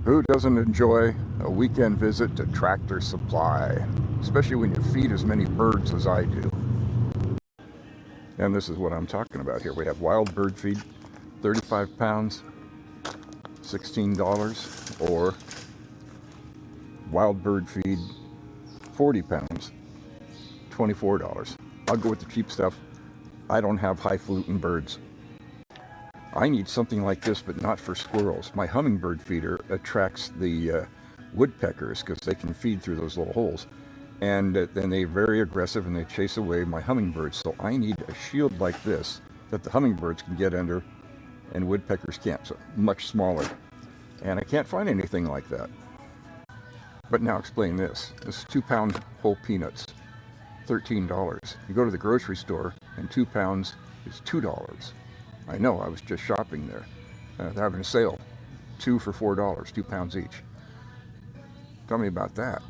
Who doesn't enjoy a weekend visit to Tractor Supply, especially when you feed as many birds as I do? And this is what I'm talking about here. We have wild bird feed, 35 pounds, $16, or wild bird feed, 40 pounds, $24. I'll go with the cheap stuff. I don't have highfalutin birds. I need something like this, but not for squirrels. My hummingbird feeder attracts the woodpeckers because they can feed through those little holes. And then they're very aggressive and they chase away my hummingbirds. So I need a shield like this that the hummingbirds can get under and woodpeckers can't. So much smaller. And I can't find anything like that. But now explain this. This is 2-pound whole peanuts, $13. You go to the grocery store and 2 pounds is $2. I know, I was just shopping there. They're having a sale, 2 for $4, 2 pounds each. Tell me about that.